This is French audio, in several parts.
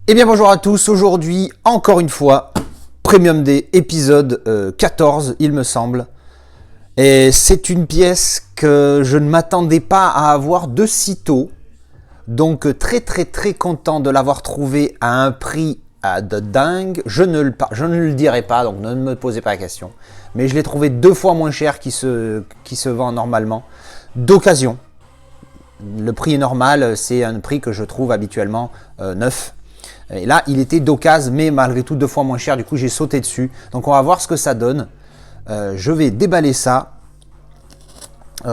Eh bien bonjour à tous, aujourd'hui encore une fois, Premium Day épisode 14 il me semble. Et c'est une pièce que je ne m'attendais pas à avoir de sitôt. Donc très content de l'avoir trouvé à un prix de dingue. Je ne le dirai pas, donc ne me posez pas la question. Mais je l'ai trouvé 2 fois moins cher qui se vend normalement, d'occasion. Le prix normal, c'est un prix que je trouve habituellement neuf. Et là, il était d'occasion, mais malgré tout 2 fois moins cher. Du coup, j'ai sauté dessus. Donc, on va voir ce que ça donne. Je vais déballer ça.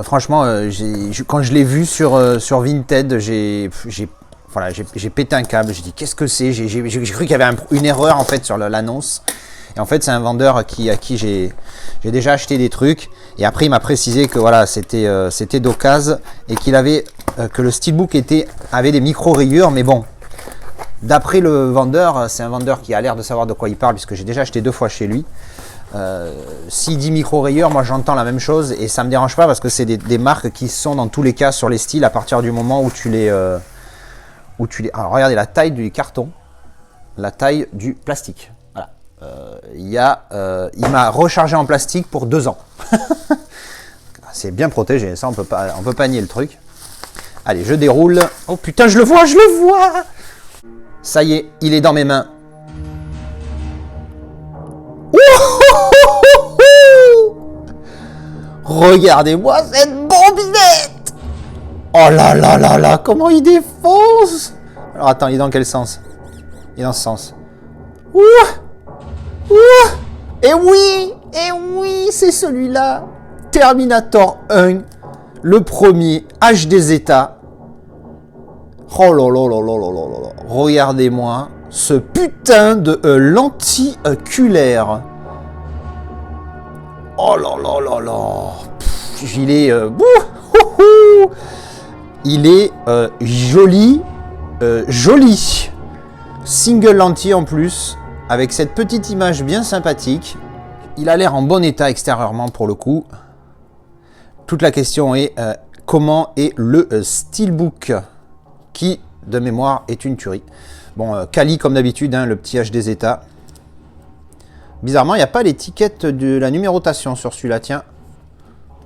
Franchement, quand je l'ai vu sur Vinted, j'ai pété un câble. J'ai dit, qu'est-ce que c'est? J'ai cru qu'il y avait une erreur en fait sur l'annonce. Et en fait, c'est un vendeur à qui j'ai déjà acheté des trucs. Et après, il m'a précisé que voilà, c'était d'occasion et qu'il avait que le steelbook avait des micro-rayures, mais bon. D'après le vendeur, c'est un vendeur qui a l'air de savoir de quoi il parle, puisque j'ai déjà acheté 2 fois chez lui. S'il dit micro-rayures, moi j'entends la même chose et ça me dérange pas parce que c'est des marques qui sont dans tous les cas sur les styles à partir du moment où tu les... Alors regardez la taille du carton, la taille du plastique. Voilà. Il m'a rechargé en plastique pour 2 ans. C'est bien protégé, ça on peut pas nier le truc. Allez, je déroule. Oh putain, je le vois. Ça y est, il est dans mes mains. Regardez-moi cette bombinette. Oh là là là là, comment il défonce. Alors attends, il est dans quel sens? Il est dans ce sens. Et oui, c'est celui-là. Terminator 1, le premier, HD Zeta. Oh là là là là là là là. Regardez-moi ce putain de lenticulaire. Oh là là là là. Il est joli. Joli. Single lentille en plus. Avec cette petite image bien sympathique. Il a l'air en bon état extérieurement pour le coup. Toute la question est comment est le steelbook, qui, de mémoire, est une tuerie. Bon, quali comme d'habitude, hein, le petit HD Zeta. Bizarrement, il n'y a pas l'étiquette de la numérotation sur celui-là, tiens.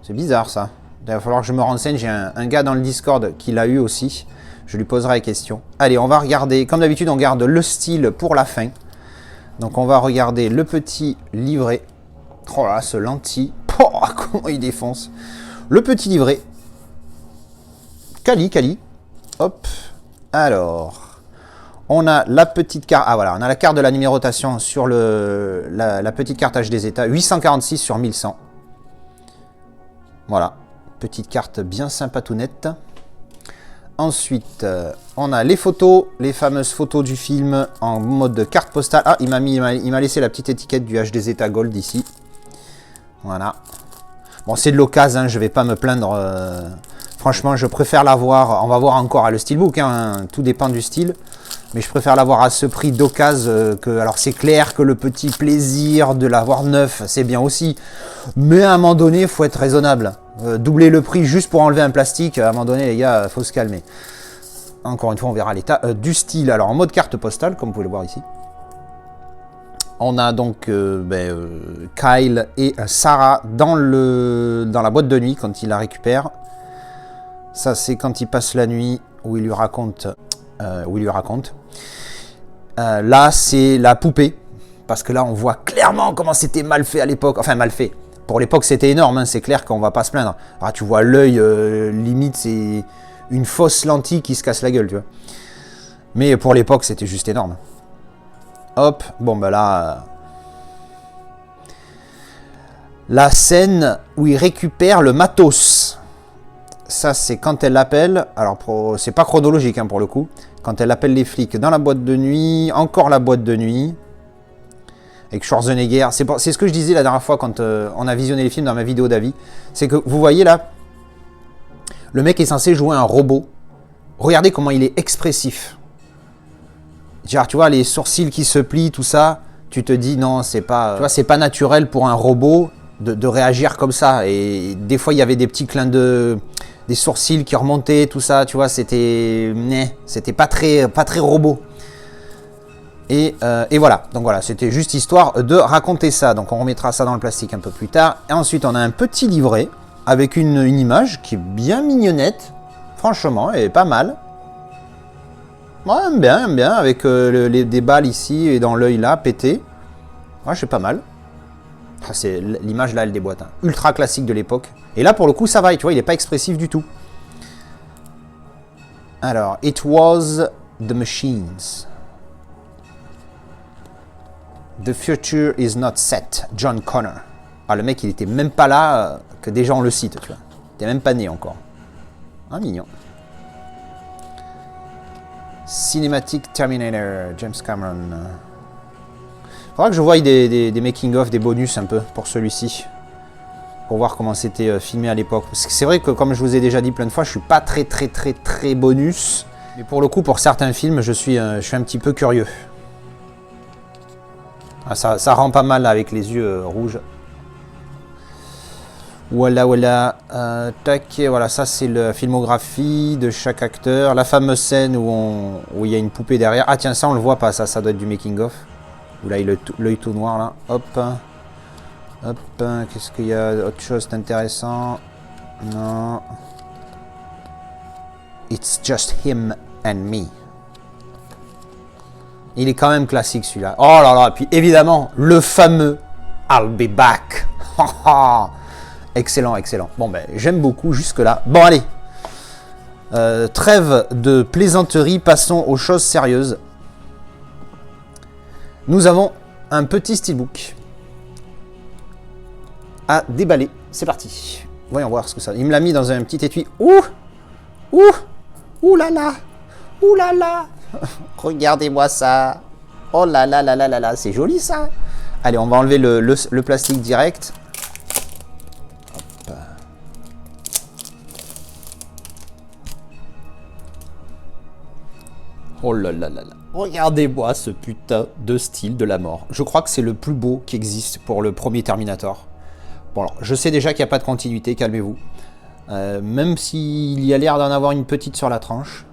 C'est bizarre, ça. Il va falloir que je me renseigne. J'ai un gars dans le Discord qui l'a eu aussi. Je lui poserai la question. Allez, on va regarder. Comme d'habitude, on garde le style pour la fin. Donc, on va regarder le petit livret. Oh là, ce lentille. Oh, comment il défonce. Le petit livret. Quali. Hop, alors, on a la petite carte, on a la carte de la numérotation sur la petite carte HD Zeta, 846 sur 1100. Voilà, petite carte bien sympatounette. Ensuite, on a les photos, les fameuses photos du film en mode carte postale. Ah, il m'a laissé la petite étiquette du HD Zeta Gold ici. Voilà. Bon, c'est de l'occasion, hein, je vais pas me plaindre. Franchement, je préfère l'avoir, on va voir encore à le steelbook, hein, tout dépend du style. Mais je préfère l'avoir à ce prix d'occasion que... Alors c'est clair que le petit plaisir de l'avoir neuf, c'est bien aussi. Mais à un moment donné, il faut être raisonnable. Doubler le prix juste pour enlever un plastique, à un moment donné, les gars, il faut se calmer. Encore une fois, on verra l'état du style. Alors en mode carte postale, comme vous pouvez le voir ici. On a donc Kyle et Sarah dans la boîte de nuit quand il la récupère. Ça, c'est quand il passe la nuit où il lui raconte. Là, c'est la poupée. Parce que là, on voit clairement comment c'était mal fait à l'époque. Enfin, mal fait. Pour l'époque, c'était énorme. Hein, c'est clair qu'on va pas se plaindre. Ah, tu vois l'œil, limite, c'est une fausse lentille qui se casse la gueule, tu vois. Mais pour l'époque, c'était juste énorme. Hop, bon, bah là. La scène où il récupère le matos. Ça, c'est quand elle l'appelle. Alors, c'est pas chronologique hein, pour le coup. Quand elle appelle les flics dans la boîte de nuit. Encore la boîte de nuit. Avec Schwarzenegger. C'est ce que je disais la dernière fois quand on a visionné les films dans ma vidéo d'avis. C'est que vous voyez là. Le mec est censé jouer un robot. Regardez comment il est expressif. Genre, tu vois, les sourcils qui se plient, tout ça. Tu te dis, non, c'est pas... Tu vois, c'est pas naturel pour un robot de réagir comme ça. Et des fois, il y avait des petits clins de... des sourcils qui remontaient, tout ça, tu vois, c'était pas très robot. Et voilà, donc voilà, c'était juste histoire de raconter ça. Donc on remettra ça dans le plastique un peu plus tard. Et ensuite on a un petit livret avec une image qui est bien mignonnette. Franchement, elle est pas mal. Ouais, j'aime bien, avec des balles ici et dans l'œil là, pété. Ouais, c'est pas mal. Ah, l'image là, elle déboîte. Hein. Ultra classique de l'époque. Et là, pour le coup, ça va, tu vois, il est pas expressif du tout. Alors, It Was the Machines. The future is not set. John Connor. Ah, le mec, il était même pas là que déjà on le cite, tu vois. Il était même pas né encore. Ah, mignon. Cinematic Terminator, James Cameron. Faudra que je voie des making-of, des bonus un peu pour celui-ci. Pour voir comment c'était filmé à l'époque. Parce que c'est vrai que, comme je vous ai déjà dit plein de fois, je suis pas très bonus. Mais pour le coup, pour certains films, je suis un petit peu curieux. Ah, ça rend pas mal là, avec les yeux rouges. Voilà. Tac, voilà, ça c'est la filmographie de chaque acteur. La fameuse scène où il y a une poupée derrière. Ah tiens, ça on le voit pas, ça doit être du making-of. Où là, il a l'œil tout noir là. Hop, qu'est-ce qu'il y a autre chose d'intéressant? Non. It's just him and me. Il est quand même classique celui-là. Oh là là, et puis évidemment, le fameux I'll be back. Excellent. Bon ben, j'aime beaucoup jusque-là. Bon allez, trêve de plaisanterie, passons aux choses sérieuses. Nous avons un petit steelbook à déballer. C'est parti. Voyons voir ce que ça... Il me l'a mis dans un petit étui. Ouh là là. Regardez-moi ça. Oh là là, c'est joli ça. Allez, on va enlever le plastique direct. Hop. Oh là là. Regardez-moi ce putain de style de la mort. Je crois que c'est le plus beau qui existe pour le premier Terminator. Bon alors, je sais déjà qu'il n'y a pas de continuité, calmez-vous. Même s'il y a l'air d'en avoir une petite sur la tranche.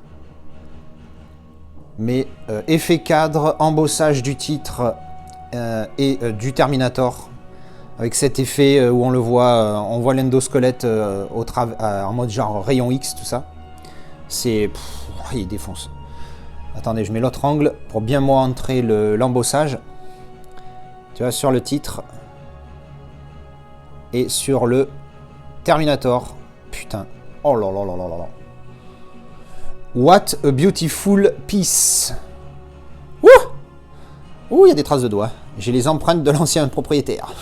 Mais effet cadre, embossage du titre et du Terminator. Avec cet effet où on le voit, on voit l'endosquelette en mode genre rayon X, tout ça. C'est... il défonce. Attendez, je mets l'autre angle pour bien montrer l'embossage. Tu vois, sur le titre. Et sur le Terminator. Putain. Oh là là là là là. What a beautiful piece. Ouh, il y a des traces de doigts. J'ai les empreintes de l'ancien propriétaire.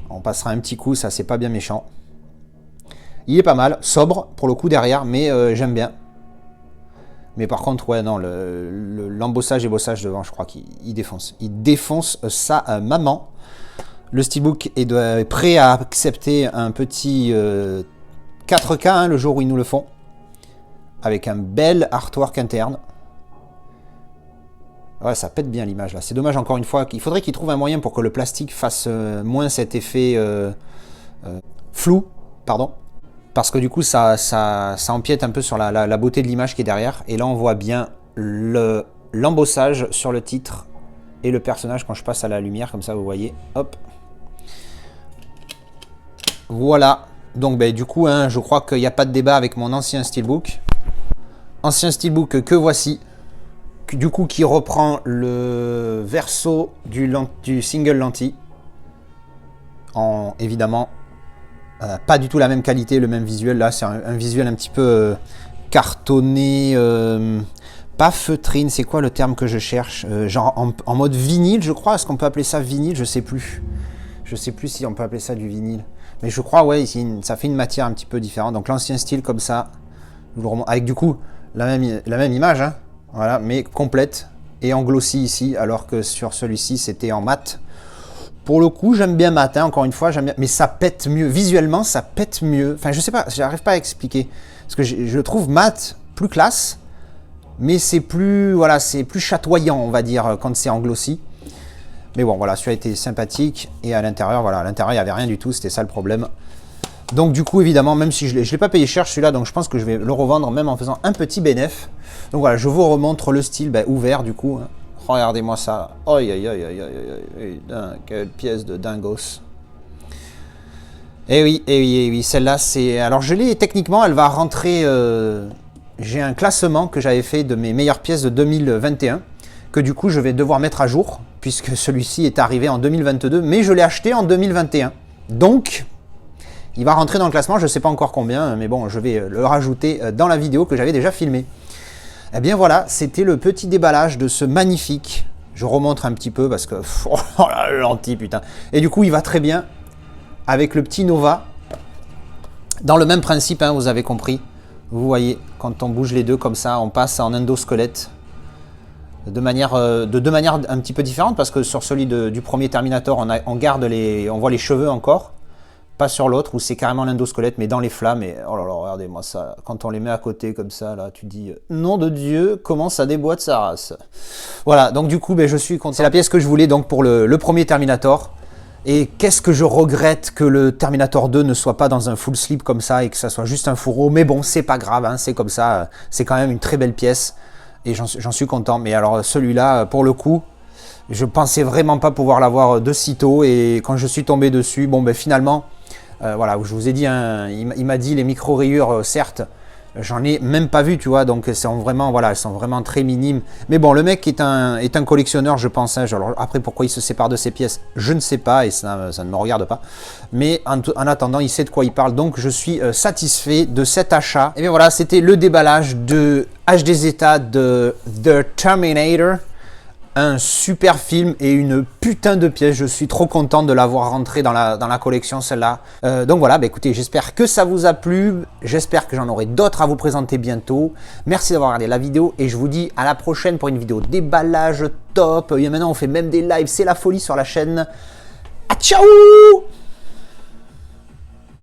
On passera un petit coup, ça c'est pas bien méchant. Il est pas mal, sobre pour le coup derrière, mais j'aime bien. Mais par contre, ouais, non, l'embossage et bossage devant, je crois qu'il défonce. Il défonce sa maman. Le steelbook est prêt à accepter un petit 4K hein, le jour où ils nous le font. Avec un bel artwork interne. Ouais, ça pète bien l'image là. C'est dommage encore une fois. Il faudrait qu'ils trouvent un moyen pour que le plastique fasse moins cet effet flou. Pardon. Parce que du coup, ça empiète un peu sur la beauté de l'image qui est derrière. Et là, on voit bien l'embossage sur le titre et le personnage quand je passe à la lumière. Comme ça, vous voyez. Hop. Voilà. Donc, ben, du coup, hein, je crois qu'il n'y a pas de débat avec mon ancien steelbook. Ancien steelbook que voici. Du coup, qui reprend le verso du single lentille. En, évidemment... pas du tout la même qualité, le même visuel. Là, c'est un visuel un petit peu cartonné, pas feutrine. C'est quoi le terme que je cherche? Genre en mode vinyle, je crois. Est-ce qu'on peut appeler ça vinyle? Je sais plus. Je sais plus si on peut appeler ça du vinyle. Mais je crois, ouais, ça fait une matière un petit peu différente. Donc l'ancien style comme ça, avec du coup la même image, hein, voilà, mais complète et en glossy ici, alors que sur celui-ci, c'était en mat. Pour le coup, j'aime bien mat, hein, encore une fois, j'aime bien, mais ça pète mieux. Visuellement, ça pète mieux. Enfin, je sais pas, j'arrive pas à expliquer. Parce que je trouve mat plus classe, mais c'est plus, voilà, c'est plus chatoyant, on va dire, quand c'est en glossy. Mais bon, voilà, celui-là était sympathique. Et à l'intérieur, voilà, à l'intérieur, il n'y avait rien du tout, c'était ça le problème. Donc du coup, évidemment, même si je ne l'ai pas payé cher celui-là, donc je pense que je vais le revendre même en faisant un petit bénéf. Donc voilà, je vous remontre le style ouvert du coup. Regardez-moi ça. Aïe, aïe, aïe, aïe, aïe, aïe, quelle pièce de dingos. Eh oui, eh oui, eh oui, celle-là, c'est... Alors je l'ai, techniquement, elle va rentrer... J'ai un classement que j'avais fait de mes meilleures pièces de 2021, que du coup, je vais devoir mettre à jour, puisque celui-ci est arrivé en 2022, mais je l'ai acheté en 2021. Donc... il va rentrer dans le classement, je ne sais pas encore combien, mais bon, je vais le rajouter dans la vidéo que j'avais déjà filmée. Eh bien voilà, c'était le petit déballage de ce magnifique. Je remonte un petit peu parce que... oh là, lentille, putain. Et du coup, il va très bien avec le petit Nova. Dans le même principe, hein, vous avez compris. Vous voyez, quand on bouge les deux comme ça, on passe en endosquelette. De deux manières un petit peu différentes, parce que sur celui du premier Terminator, on garde on voit les cheveux encore. Pas sur l'autre où c'est carrément l'endosquelette, mais dans les flammes. Et oh là là, regardez-moi ça. Quand on les met à côté comme ça, là, tu dis nom de Dieu, comment ça déboîte sa race. Voilà, donc du coup, je suis content. C'est la pièce que je voulais donc pour le premier Terminator. Et qu'est-ce que je regrette que le Terminator 2 ne soit pas dans un full slip comme ça et que ça soit juste un fourreau. Mais bon, c'est pas grave, hein, c'est comme ça. C'est quand même une très belle pièce et j'en suis content. Mais alors celui-là, pour le coup, je pensais vraiment pas pouvoir l'avoir de sitôt. Et quand je suis tombé dessus, bon, finalement... voilà, je vous ai dit, hein, il m'a dit les micro-rayures, certes, j'en ai même pas vu, tu vois, donc elles sont vraiment très minimes. Mais bon, le mec est un collectionneur, je pense. Hein, alors, après, pourquoi il se sépare de ses pièces, je ne sais pas, et ça ne me regarde pas. Mais en attendant, il sait de quoi il parle, donc je suis satisfait de cet achat. Et bien voilà, c'était le déballage de HD Zeta de The Terminator. Un super film et une putain de pièce. Je suis trop content de l'avoir rentré dans la collection, celle-là. Donc voilà, écoutez, j'espère que ça vous a plu. J'espère que j'en aurai d'autres à vous présenter bientôt. Merci d'avoir regardé la vidéo et je vous dis à la prochaine pour une vidéo déballage top. Et maintenant, on fait même des lives. C'est la folie sur la chaîne. Ah, ciao!